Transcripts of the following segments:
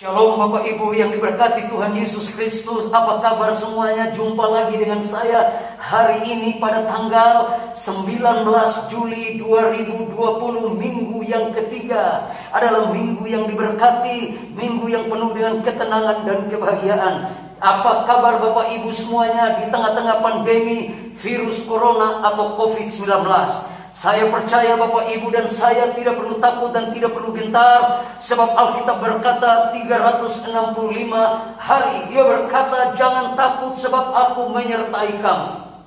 Shalom Bapak Ibu yang diberkati Tuhan Yesus Kristus. Apa kabar semuanya? Jumpa lagi dengan saya hari ini pada tanggal 19 Juli 2020, minggu yang ketiga. Adalah minggu yang diberkati, minggu yang penuh dengan ketenangan dan kebahagiaan. Apa kabar Bapak Ibu semuanya di tengah-tengah pandemi virus corona atau COVID-19? Saya percaya Bapak Ibu dan saya tidak perlu takut dan tidak perlu gentar. Sebab Alkitab berkata 365 hari. Dia berkata, jangan takut sebab aku menyertai kamu.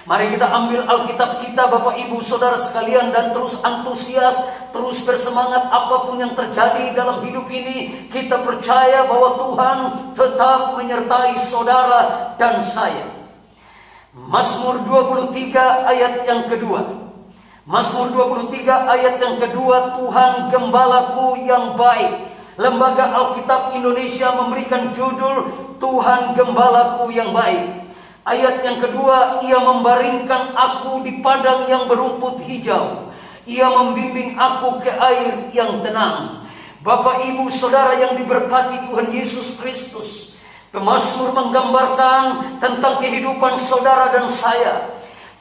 Mari kita ambil Alkitab kita Bapak Ibu Saudara sekalian, dan terus antusias, terus bersemangat apapun yang terjadi dalam hidup ini. Kita percaya bahwa Tuhan tetap menyertai saudara dan saya. Mazmur 23 ayat yang kedua. Mazmur 23 ayat yang kedua, Tuhan gembalaku yang baik. Lembaga Alkitab Indonesia memberikan judul Tuhan gembalaku yang baik. Ayat yang kedua, ia membaringkan aku di padang yang berumput hijau. Ia membimbing aku ke air yang tenang. Bapak Ibu Saudara yang diberkati Tuhan Yesus Kristus, pemazmur menggambarkan tentang kehidupan saudara dan saya.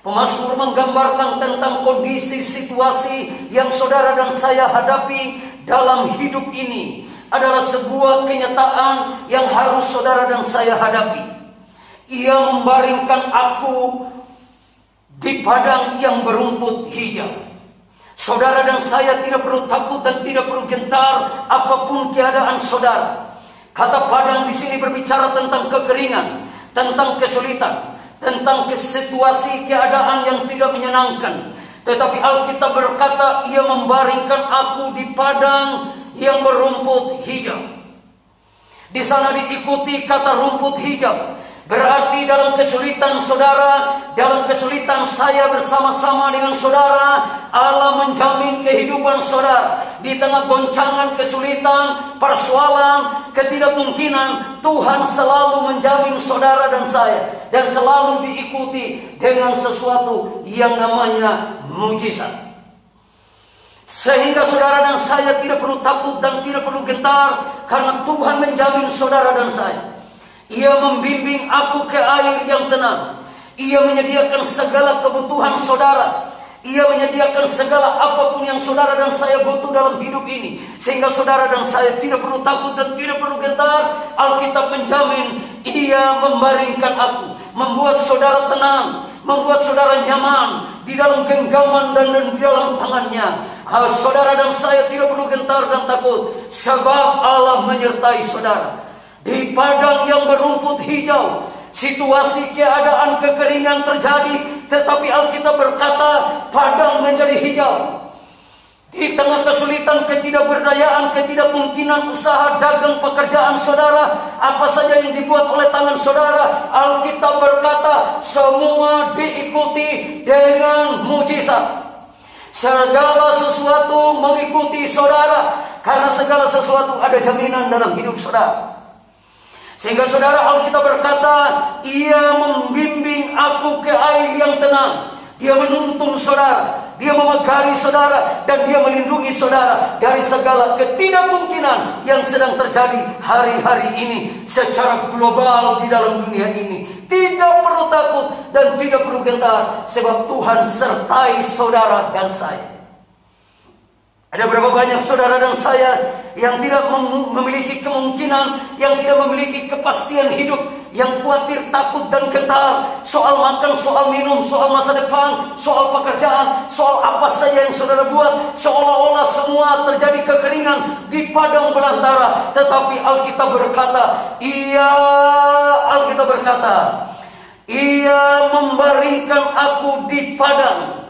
Pemazmur menggambarkan tentang kondisi situasi yang saudara dan saya hadapi dalam hidup ini. Adalah sebuah kenyataan yang harus saudara dan saya hadapi. Ia membaringkan aku di padang yang berumput hijau. Saudara dan saya tidak perlu takut dan tidak perlu gentar apapun keadaan saudara. Kata padang di sini berbicara tentang kekeringan, tentang kesulitan, tentang situasi keadaan yang tidak menyenangkan. Tetapi Alkitab berkata, ia membaringkan aku di padang yang berumput hijau. Di sana diikuti kata rumput hijau. Berarti dalam kesulitan saudara, dalam kesulitan saya bersama-sama dengan saudara, Allah menjamin kehidupan saudara. Di tengah goncangan kesulitan, persoalan, ketidakmungkinan, Tuhan selalu menjamin saudara dan saya. Dan selalu diikuti dengan sesuatu yang namanya mujizat. Sehingga saudara dan saya tidak perlu takut dan tidak perlu gentar, karena Tuhan menjamin saudara dan saya. Ia membimbing aku ke air yang tenang. Ia menyediakan segala kebutuhan saudara. Ia menyediakan segala apapun yang saudara dan saya butuh dalam hidup ini. Sehingga saudara dan saya tidak perlu takut dan tidak perlu gentar. Alkitab menjamin, ia membaringkan aku, membuat saudara tenang, membuat saudara nyaman di dalam genggaman dan di dalam tangannya. Saudara dan saya tidak perlu gentar dan takut, sebab Allah menyertai saudara. Di padang yang berumput hijau, situasi keadaan kekeringan terjadi, tetapi Alkitab berkata padang menjadi hijau. Di tengah kesulitan, ketidakberdayaan, ketidakmungkinan usaha, dagang, pekerjaan saudara, apa saja yang dibuat oleh tangan saudara, Alkitab berkata semua diikuti dengan mujizat. Segala sesuatu mengikuti saudara, karena segala sesuatu ada jaminan dalam hidup saudara. Sehingga saudara, Alkitab berkata, ia membimbing aku ke air yang tenang. Dia menuntun saudara, dia memegari saudara, dan dia melindungi saudara dari segala ketidakmungkinan yang sedang terjadi hari-hari ini secara global di dalam dunia ini. Tidak perlu takut dan tidak perlu gentar, sebab Tuhan sertai saudara dan saya. Ada berapa banyak saudara dan saya yang tidak memiliki kemungkinan, yang tidak memiliki kepastian hidup, yang khawatir, takut dan gentar soal makan, soal minum, soal masa depan, soal pekerjaan, soal apa saja yang saudara buat, seolah-olah semua terjadi kekeringan di padang belantara. Tetapi Alkitab berkata, ia membaringkan aku di padang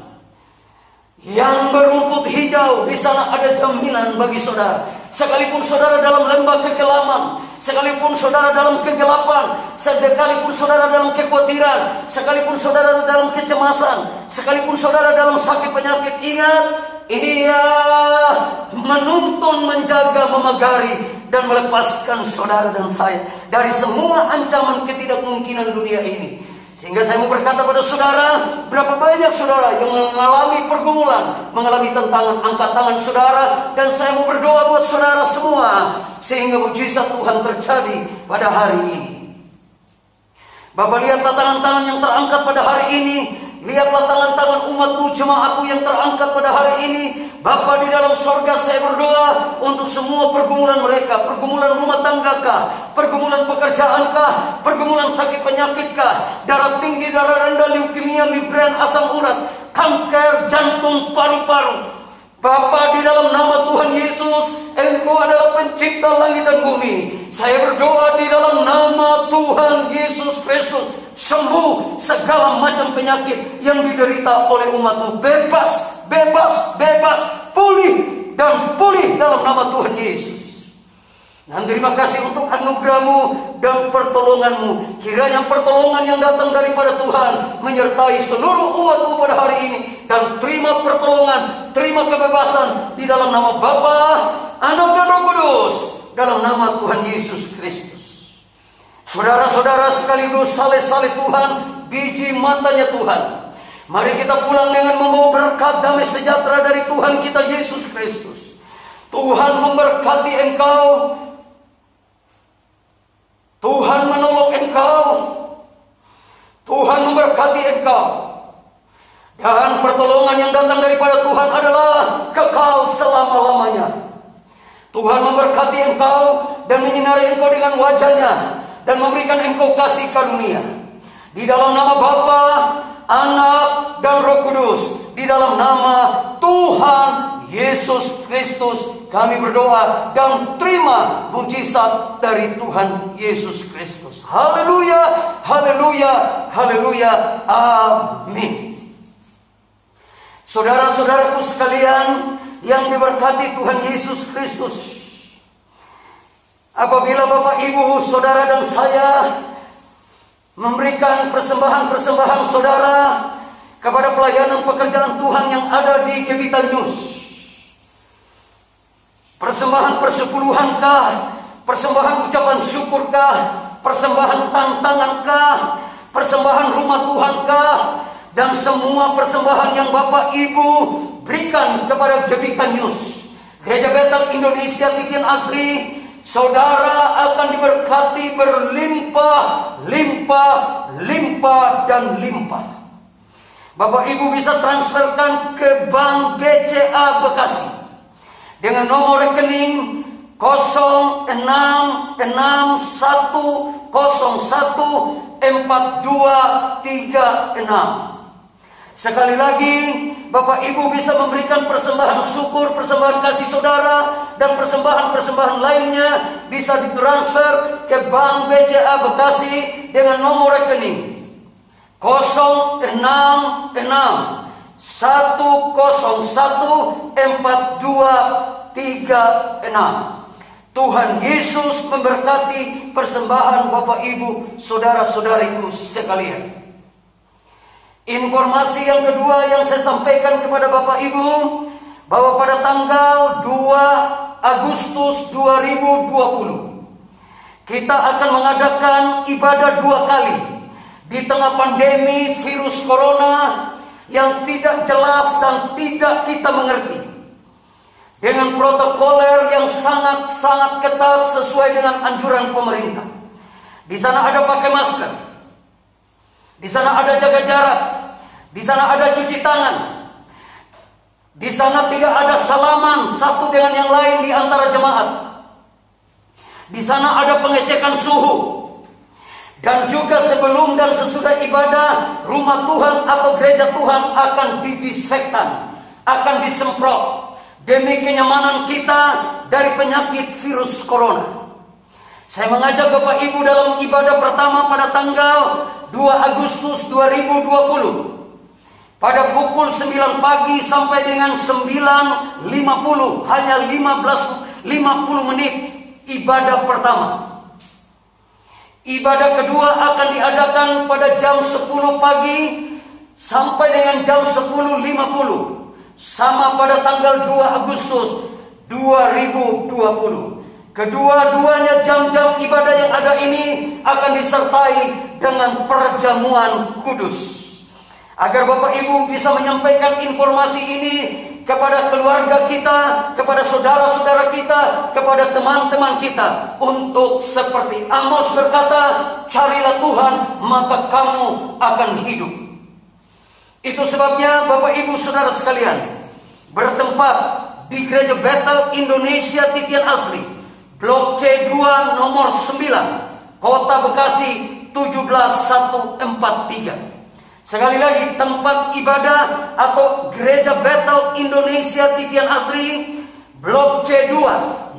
yang berumput hijau. Di sana ada jaminan bagi saudara. Sekalipun saudara dalam lembah kekelaman, sekalipun saudara dalam kegelapan, sekalipun saudara dalam kekhawatiran, sekalipun saudara dalam kecemasan, sekalipun saudara dalam sakit penyakit, ingat, ia menuntun, menjaga, memegari, dan melepaskan saudara dan saya dari semua ancaman ketidakmungkinan dunia ini. Sehingga saya mau berkata pada saudara, berapa banyak saudara yang mengalami pergumulan, mengalami tantangan, angkat tangan saudara. Dan saya mau berdoa buat saudara semua, sehingga mujizat Tuhan terjadi pada hari ini. Bapak, lihatlah tangan-tangan yang terangkat pada hari ini. Lihatlah tangan-tangan umatmu, jemaatku yang terangkat pada hari ini. Bapa di dalam sorga, saya berdoa untuk semua pergumulan mereka. Pergumulan rumah tanggakah, pergumulan pekerjaankah, pergumulan sakit penyakitkah, darah tinggi, darah rendah, leukemia, migrain, asam urat, kanker, jantung, paru-paru. Bapa, di dalam nama Tuhan Yesus, Engkau adalah pencipta langit dan bumi. Saya berdoa di dalam nama Tuhan Yesus Kristus, sembuh segala macam penyakit yang diderita oleh umatmu. Bebas, bebas, bebas, pulih dan pulih dalam nama Tuhan Yesus. Dan terima kasih untuk anugerah-Mu dan pertolongan-Mu. Kiranya pertolongan yang datang daripada Tuhan menyertai seluruh umat-Mu pada hari ini. Dan terima pertolongan, terima kebebasan di dalam nama Bapa, Anak dan Roh Kudus, dalam nama Tuhan Yesus Kristus. Saudara-saudara sekaligus saleh-saleh Tuhan, biji matanya Tuhan, mari kita pulang dengan membawa berkat damai sejahtera dari Tuhan kita Yesus Kristus. Tuhan memberkati engkau, Tuhan menolong engkau, Tuhan memberkati engkau. Dan pertolongan yang datang daripada Tuhan adalah kekal selama-lamanya. Tuhan memberkati engkau dan menyinari engkau dengan wajah-Nya dan memberikan engkau kasih karunia. Di dalam nama Bapa, Anak dan Roh Kudus, di dalam nama Tuhan Yesus Kristus kami berdoa dan terima mujizat dari Tuhan Yesus Kristus. Haleluya, haleluya, haleluya, amin. Saudara-saudaraku sekalian yang diberkati Tuhan Yesus Kristus, apabila Bapak, Ibu, saudara dan saya memberikan persembahan-persembahan saudara kepada pelayanan pekerjaan Tuhan yang ada di Gebitan News, persembahan persepuluhankah, persembahan ucapan syukurkah, persembahan tantangankah, persembahan rumah Tuhankah, dan semua persembahan yang Bapak Ibu berikan kepada Gebitan News, Gereja Betel Indonesia Titian Asri, saudara akan diberkati berlimpah, limpah, limpah, dan limpah. Bapak Ibu bisa transferkan ke Bank BCA Bekasi dengan nomor rekening 0661014236. Sekali lagi, Bapak Ibu bisa memberikan persembahan syukur, persembahan kasih saudara, dan persembahan-persembahan lainnya bisa ditransfer ke Bank BCA Bekasi dengan nomor rekening 0661014236. Tuhan Yesus memberkati persembahan Bapak Ibu, saudara-saudariku sekalian. Informasi yang kedua yang saya sampaikan kepada Bapak Ibu, bahwa pada tanggal 2 Agustus 2020 kita akan mengadakan ibadah 2 kali di tengah pandemi virus corona yang tidak jelas dan tidak kita mengerti, dengan protokoler yang sangat-sangat ketat sesuai dengan anjuran pemerintah. Di sana ada pakai masker, di sana ada jaga jarak, di sana ada cuci tangan, di sana tidak ada salaman satu dengan yang lain di antara jemaat, di sana ada pengecekan suhu, dan juga sebelum dan sesudah ibadah rumah Tuhan atau gereja Tuhan akan didisinfektan, akan disemprot demi kenyamanan kita dari penyakit virus corona. Saya mengajak Bapak Ibu dalam ibadah pertama pada tanggal 2 Agustus 2020 pada pukul 9 pagi sampai dengan 9.50, hanya 50 menit ibadah pertama. Ibadah kedua akan diadakan pada jam 10 pagi sampai dengan jam 10.50, sama pada tanggal 2 Agustus 2020. Kedua-duanya jam-jam ibadah yang ada ini akan disertai dengan perjamuan kudus. Agar Bapak Ibu bisa menyampaikan informasi ini kepada keluarga kita, kepada saudara-saudara kita, kepada teman-teman kita. Untuk seperti Amos berkata, carilah Tuhan maka kamu akan hidup. Itu sebabnya Bapak Ibu saudara sekalian, bertempat di Gereja Bethel Indonesia Titian Asri, Blok C2 nomor 9, Kota Bekasi 17143. Sekali lagi, tempat ibadah atau Gereja Bethel Indonesia Titian Asri, Blok C2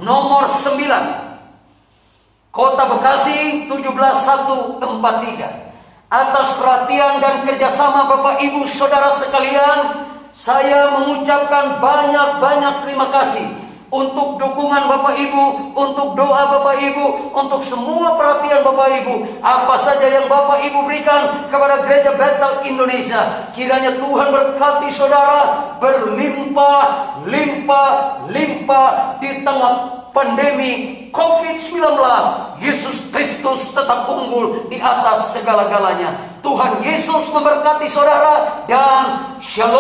nomor 9, Kota Bekasi 17143. Atas perhatian dan kerjasama Bapak Ibu Saudara sekalian, saya mengucapkan banyak-banyak terima kasih untuk dukungan Bapak Ibu, untuk doa Bapak Ibu, untuk semua perhatian Bapak Ibu. Apa saja yang Bapak Ibu berikan kepada Gereja Bethel Indonesia, kiranya Tuhan berkati saudara berlimpah-limpah di tengah pandemi COVID-19. Yesus Kristus tetap unggul di atas segala-galanya. Tuhan Yesus memberkati saudara dan shalom.